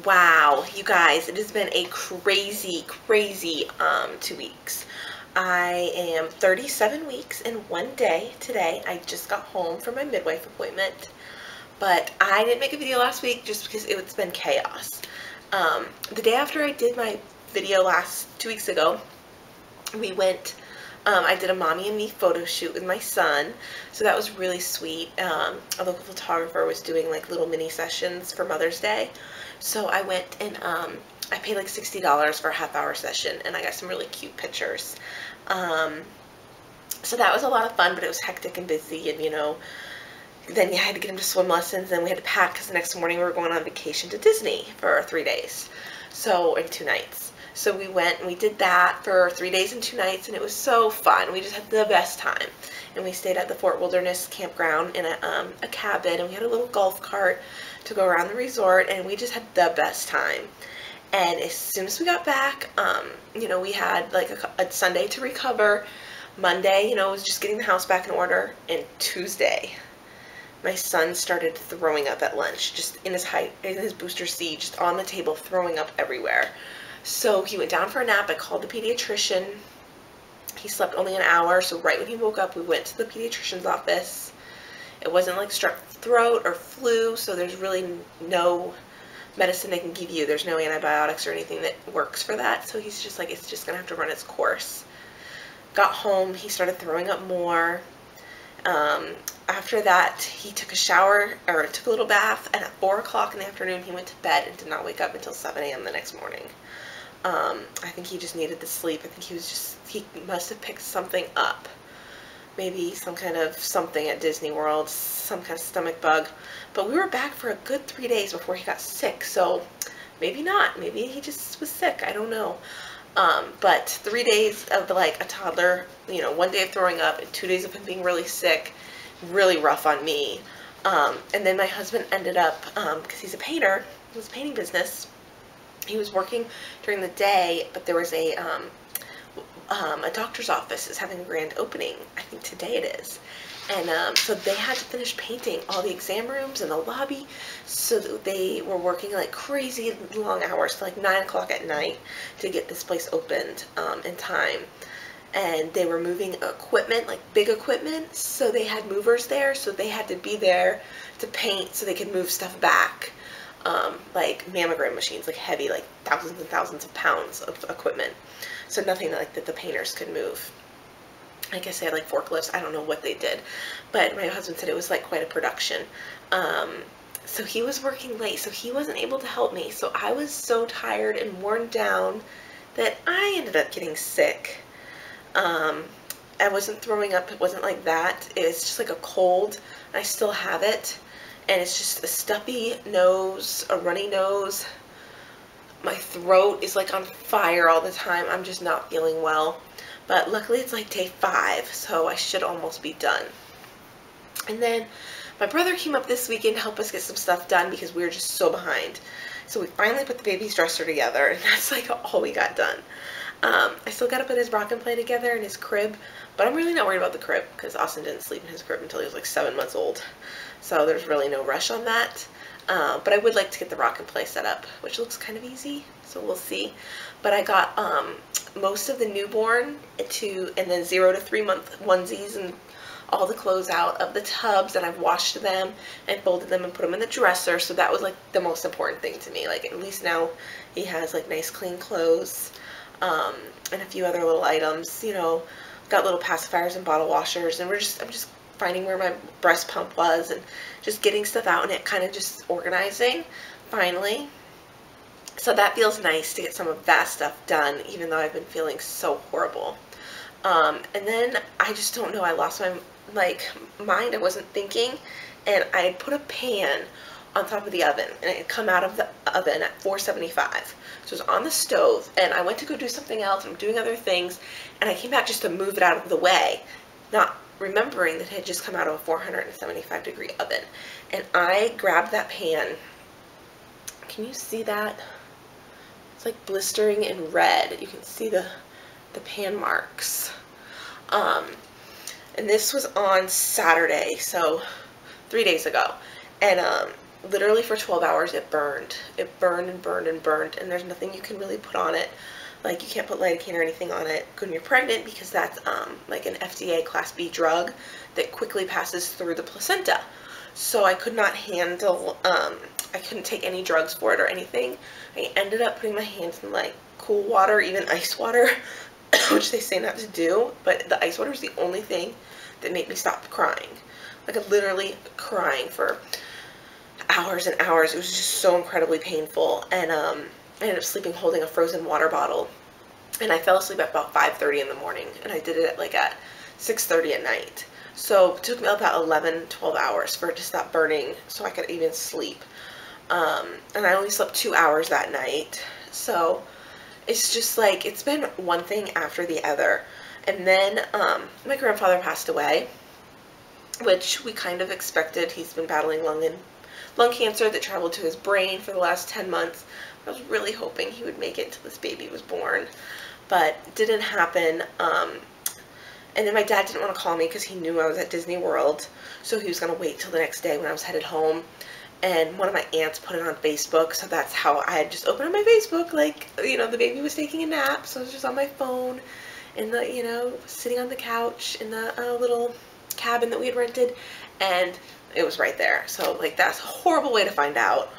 Wow, you guys, it has been a crazy, crazy 2 weeks. I am 37 weeks in one day today. I just got home from my midwife appointment, but I didn't make a video last week just because it's been chaos. The day after I did my video 2 weeks ago, we went, I did a mommy and me photo shoot with my son, so that was really sweet. A local photographer was doing like little mini sessions for Mother's Day, so I went and I paid like $60 for a half-hour session, and I got some really cute pictures. So that was a lot of fun, but it was hectic and busy, and then you had to get him to swim lessons, and we had to pack because the next morning we were going on vacation to Disney for 3 days, and 2 nights. So we went and we did that for 3 days and 2 nights, and it was so fun. We just had the best time. And we stayed at the Fort Wilderness campground in a cabin, and we had a little golf cart to go around the resort, and we just had the best time. And as soon as we got back, we had like a Sunday to recover. Monday, was just getting the house back in order, and Tuesday, my son started throwing up at lunch, just in his booster seat, just on the table, throwing up everywhere. So he went down for a nap. I called the pediatrician. He slept only an hour, so right when he woke up, we went to the pediatrician's office. It wasn't like strep throat or flu, so there's really no medicine they can give you. There's no antibiotics or anything that works for that, so he's just like, it's just gonna have to run its course. Got home, he started throwing up more. After that, he took a shower, or took a little bath, and at 4 o'clock in the afternoon, he went to bed and did not wake up until 7 a.m. the next morning. I think he just needed the sleep. I think he must have picked something up. Maybe some kind of something at Disney World, some kind of stomach bug. But we were back for a good 3 days before he got sick, so maybe not. Maybe he just was sick. I don't know. But 3 days of like a toddler, 1 day of throwing up and 2 days of him being really sick, really rough on me. And then my husband ended up, because he's a painter, he was a painting business, he was working during the day, but there was a doctor's office is having a grand opening. I think today it is. And so they had to finish painting all the exam rooms and the lobby, so they were working like crazy long hours, till like 9 o'clock at night, to get this place opened in time. And they were moving equipment, like big equipment, so they had movers there, so they had to be there to paint so they could move stuff back. Like mammogram machines, like heavy, like thousands and thousands of pounds of equipment. So nothing like that the painters could move. I guess they had like forklifts. I don't know what they did, but my husband said it was like quite a production. So he was working late, so he wasn't able to help me. So I was so tired and worn down that I ended up getting sick. I wasn't throwing up. It wasn't like that. It's just like a cold. I still have it. And it's just a stuffy nose, a runny nose. My throat is like on fire all the time. I'm just not feeling well. But luckily it's like day 5, so I should almost be done. And then my brother came up this weekend to help us get some stuff done because we were just so behind. So we finally put the baby's dresser together, and that's like all we got done. I still got to put his rock and play together in his crib, but I'm really not worried about the crib because Austin didn't sleep in his crib until he was like 7 months old. So there's really no rush on that. But I would like to get the rock and play set up, which looks kind of easy, so we'll see. But I got most of the newborn and then 0 to 3 month onesies and all the clothes out of the tubs, and I've washed them and folded them and put them in the dresser. So that was like the most important thing to me. Like, at least now he has like nice clean clothes, and a few other little items. Got little pacifiers and bottle washers, and I'm just finding where my breast pump was and just getting stuff out, and it kind of just organizing finally. So that feels nice to get some of that stuff done, even though I've been feeling so horrible. And then I just don't know, I lost my mind. I wasn't thinking, and I had put a pan on top of the oven, and it had come out of the oven at 475. So it was on the stove, and I went to go do something else. I'm doing other things, and I came back just to move it out of the way, not remembering that it had just come out of a 475 degree oven. And I grabbed that pan. Can you see that? It's like blistering in red. You can see the pan marks. And this was on Saturday, so 3 days ago. And literally for 12 hours it burned. It burned and burned and burned, and there's nothing you can really put on it. Like, you can't put lidocaine or anything on it when you're pregnant, because that's like an FDA Class B drug that quickly passes through the placenta. So I could not handle, I couldn't take any drugs for it or anything. I ended up putting my hands in like cool water, even ice water, which they say not to do, but the ice water is the only thing that made me stop crying. Like, literally crying for hours and hours. It was just so incredibly painful, and I ended up sleeping holding a frozen water bottle, and I fell asleep at about 5:30 in the morning, and I did it like at 6:30 at night. So it took me about 11, 12 hours for it to stop burning so I could even sleep. And I only slept 2 hours that night. So it's just like, it's been one thing after the other. And then my grandfather passed away, which we kind of expected. He's been battling lung cancer that traveled to his brain for the last 10 months. I was really hoping he would make it until this baby was born, but it didn't happen. And then my dad didn't want to call me because he knew I was at Disney World, so he was going to wait till the next day when I was headed home. And one of my aunts put it on Facebook, so that's how I had just opened up my Facebook, like, you know, the baby was taking a nap, so I was just on my phone, in the, you know, sitting on the couch in the little cabin that we had rented, and it was right there. So, like, that's a horrible way to find out,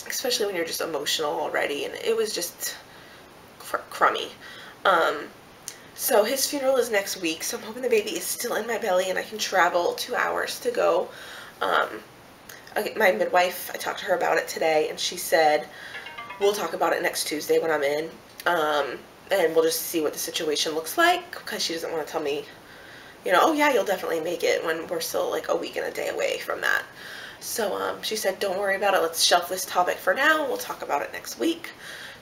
especially when you're just emotional already, and it was just crummy. So his funeral is next week, so I'm hoping the baby is still in my belly and I can travel 2 hours to go. My midwife, I talked to her about it today, and she said, we'll talk about it next Tuesday when I'm in, and we'll just see what the situation looks like, because she doesn't want to tell me, you know, oh yeah, you'll definitely make it, when we're still like a week and a day away from that. So she said, don't worry about it, let's shelf this topic for now, we'll talk about it next week.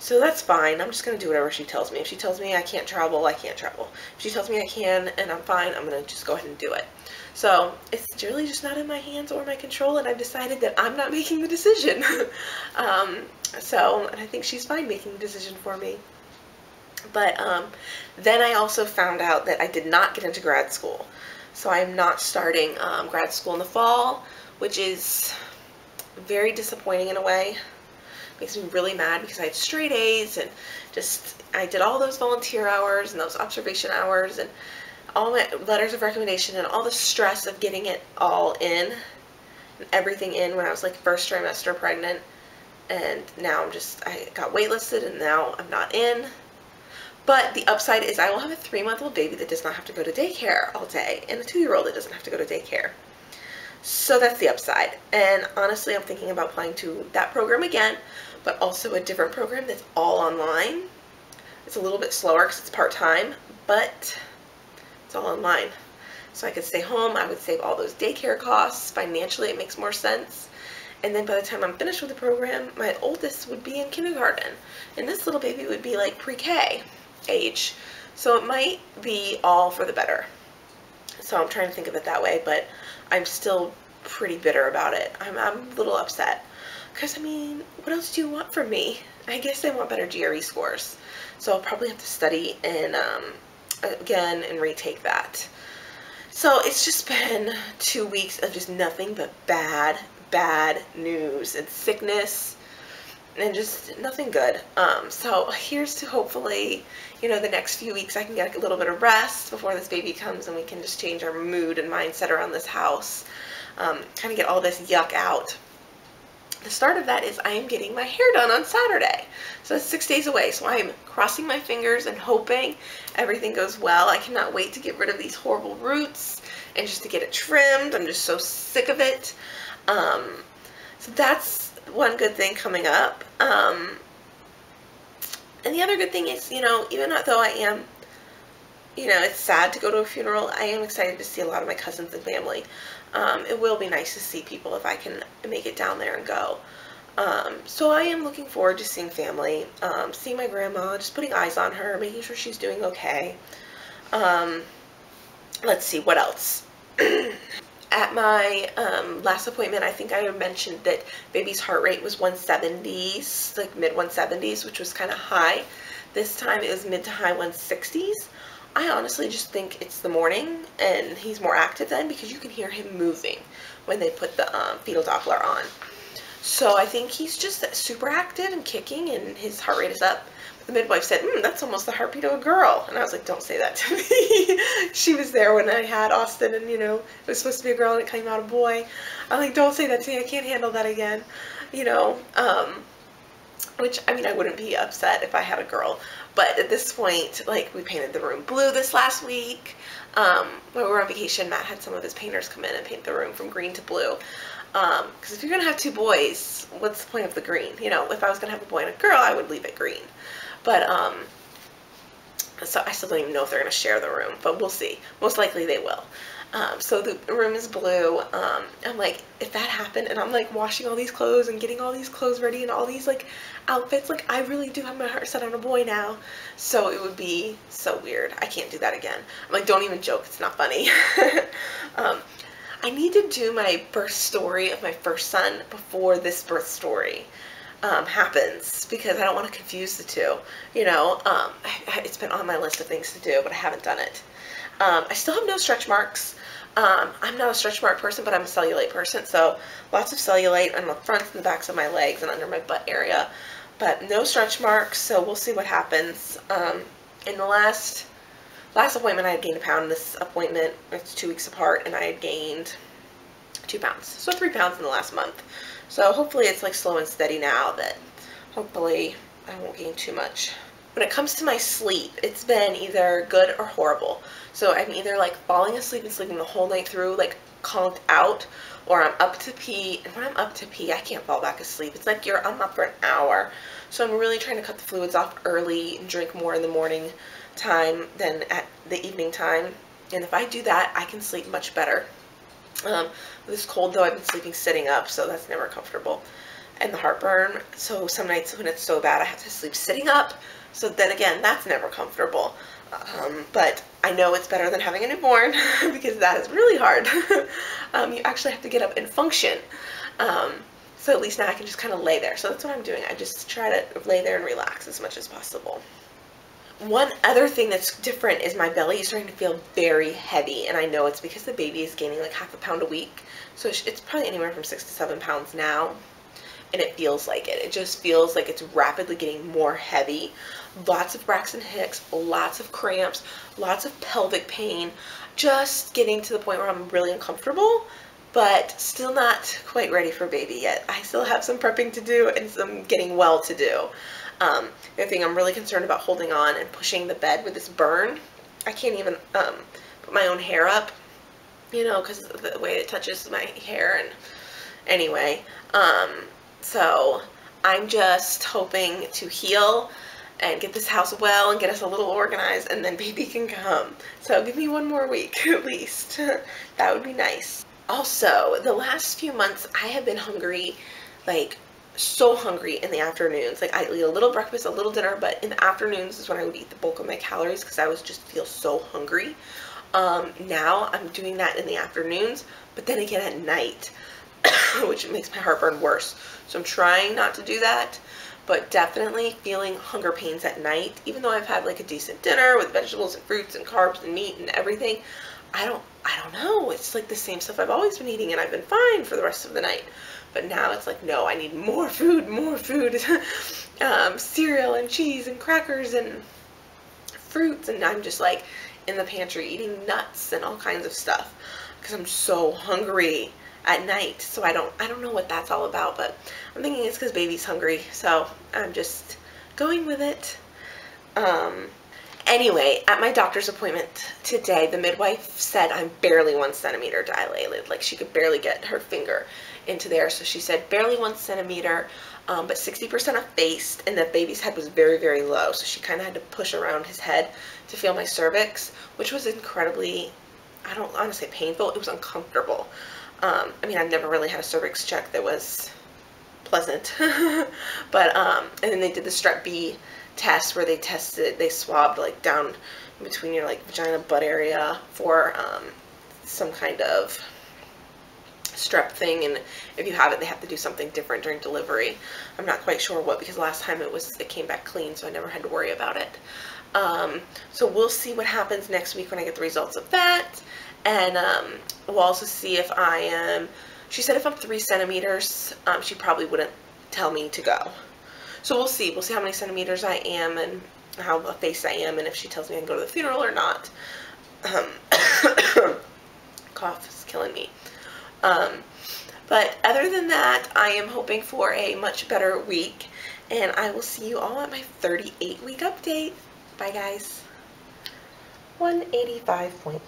So that's fine. I'm just going to do whatever she tells me. If she tells me I can't travel, I can't travel. If she tells me I can and I'm fine, I'm going to just go ahead and do it. So it's really just not in my hands or my control, and I've decided that I'm not making the decision. And I think she's fine making the decision for me. But then I also found out that I did not get into grad school. So I'm not starting grad school in the fall, which is very disappointing in a way. Makes me really mad because I had straight A's, and just, I did all those volunteer hours and those observation hours and all my letters of recommendation and all the stress of getting it all in and everything in when I was like first trimester pregnant, and now I got waitlisted and now I'm not in. But the upside is I will have a 3-month-old baby that does not have to go to daycare all day, and a 2-year-old that doesn't have to go to daycare. So that's the upside. And honestly, I'm thinking about applying to that program again, but also a different program that's all online. It's a little bit slower because it's part-time, but it's all online. So I could stay home, I would save all those daycare costs. Financially, it makes more sense. And then by the time I'm finished with the program, my oldest would be in kindergarten, and this little baby would be like pre-K age. So it might be all for the better. So I'm trying to think of it that way, but I'm still pretty bitter about it. I'm a little upset. Because, I mean, what else do you want from me? I guess I want better GRE scores. So I'll probably have to study and, again, and retake that. So it's just been 2 weeks of just nothing but bad news and sickness and just nothing good. So here's to hopefully, you know, the next few weeks I can get a little bit of rest before this baby comes, and we can just change our mood and mindset around this house. Kind of get all this yuck out. The start of that is I am getting my hair done on Saturday. So it's 6 days away. So I'm crossing my fingers and hoping everything goes well. I cannot wait to get rid of these horrible roots and just to get it trimmed. I'm just so sick of it. So that's one good thing coming up. And the other good thing is, you know, even though I am, you know, it's sad to go to a funeral, I am excited to see a lot of my cousins and family. It will be nice to see people if I can make it down there and go. So I am looking forward to seeing family, seeing my grandma, just putting eyes on her, making sure she's doing okay. Let's see, what else? At my last appointment, I think I mentioned that baby's heart rate was 170s, like mid 170s, which was kind of high. This time it was mid to high 160s. I honestly just think it's the morning and he's more active then, because you can hear him moving when they put the fetal Doppler on. So I think he's just super active and kicking and his heart rate is up. The midwife said, that's almost the heartbeat of a girl. And I was like, don't say that to me. She was there when I had Austin and, it was supposed to be a girl and it came out a boy. I'm like, don't say that to me. I can't handle that again. Which, I mean, I wouldn't be upset if I had a girl. But at this point, like, we painted the room blue this last week. When we were on vacation, Matt had some of his painters come in and paint the room from green to blue. Because if you're going to have 2 boys, what's the point of the green? If I was going to have a boy and a girl, I would leave it green. But, so I still don't even know if they're going to share the room, but we'll see. Most likely they will. So the room is blue. I'm like, if that happened and I'm like washing all these clothes and getting all these clothes ready and all these like outfits, like I really do have my heart set on a boy now. So it would be so weird. I can't do that again. I'm like, don't even joke. It's not funny. I need to do my birth story of my first son before this birth story happens, because I don't want to confuse the two. It's been on my list of things to do, but I haven't done it. I still have no stretch marks. I'm not a stretch mark person, but I'm a cellulite person, so lots of cellulite on the fronts and the backs of my legs and under my butt area, but no stretch marks, so we'll see what happens. In the last appointment, I had gained 1 pound. This appointment, it's 2 weeks apart, and I had gained 2 pounds, so 3 pounds in the last month. So hopefully it's like slow and steady now, that hopefully I won't gain too much. When it comes to my sleep, it's been either good or horrible. So I'm either like falling asleep and sleeping the whole night through, like conked out, or I'm up to pee, and when I'm up to pee, I can't fall back asleep. It's like I'm up for an hour. So I'm really trying to cut the fluids off early and drink more in the morning time than at the evening time. And if I do that, I can sleep much better. This cold though, I've been sleeping sitting up, so that's never comfortable. And the heartburn, so some nights when it's so bad, I have to sleep sitting up. So then again, that's never comfortable. But I know it's better than having a newborn because that is really hard. You actually have to get up and function. So at least now I can just kind of lay there. So that's what I'm doing. I just try to lay there and relax as much as possible. One other thing that's different is my belly is starting to feel very heavy, and I know it's because the baby is gaining like ½ pound a week. So it's probably anywhere from 6 to 7 pounds now. And it feels like it. It just feels like it's rapidly getting more heavy. Lots of Braxton Hicks, lots of cramps, lots of pelvic pain. Just getting to the point where I'm really uncomfortable, but still not quite ready for baby yet. I still have some prepping to do and some getting well to do. The other thing, I'm really concerned about holding on and pushing the bed with this burn. I can't even put my own hair up, because of the way it touches my hair. And anyway, so I'm just hoping to heal and get this house well and get us a little organized, and then baby can come. So give me 1 more week at least. That would be nice. Also, the last few months I have been hungry, like so hungry in the afternoons. Like I eat a little breakfast, a little dinner, but in the afternoons is when I would eat the bulk of my calories because I was just feel so hungry. Now I'm doing that in the afternoons, but then again at night, which makes my heartburn worse. So I'm trying not to do that, but definitely feeling hunger pains at night, even though I've had like a decent dinner with vegetables and fruits and carbs and meat and everything. I don't know. It's like the same stuff I've always been eating, and I've been fine for the rest of the night. But now it's like, no, I need more food, cereal and cheese and crackers and fruits, and I'm just like in the pantry eating nuts and all kinds of stuff because I'm so hungry at night. So I don't know what that's all about, but I'm thinking it's because baby's hungry, so I'm just going with it. Anyway, at my doctor's appointment today, the midwife said I'm barely 1 centimeter dilated. Like she could barely get her finger into there. So she said barely 1 centimeter, but 60% effaced, and the baby's head was very, very low. So she kind of had to push around his head to feel my cervix, which was incredibly, I don't want to say painful, it was uncomfortable. I mean, I've never really had a cervix check that was pleasant. But, and then they did the strep B test where they swabbed like down in between your like vagina butt area for some kind of strep thing, and if you have it, they have to do something different during delivery. I'm not quite sure what, because last time it came back clean, so I never had to worry about it. So we'll see what happens next week when I get the results of that, and we'll also see if I am, she said if I'm 3 centimeters, she probably wouldn't tell me to go. So we'll see how many centimeters I am and how effaced I am, and if she tells me I can go to the funeral or not. Cough is killing me. But other than that, I am hoping for a much better week, and I will see you all at my 38-week update. Bye, guys. 185.1.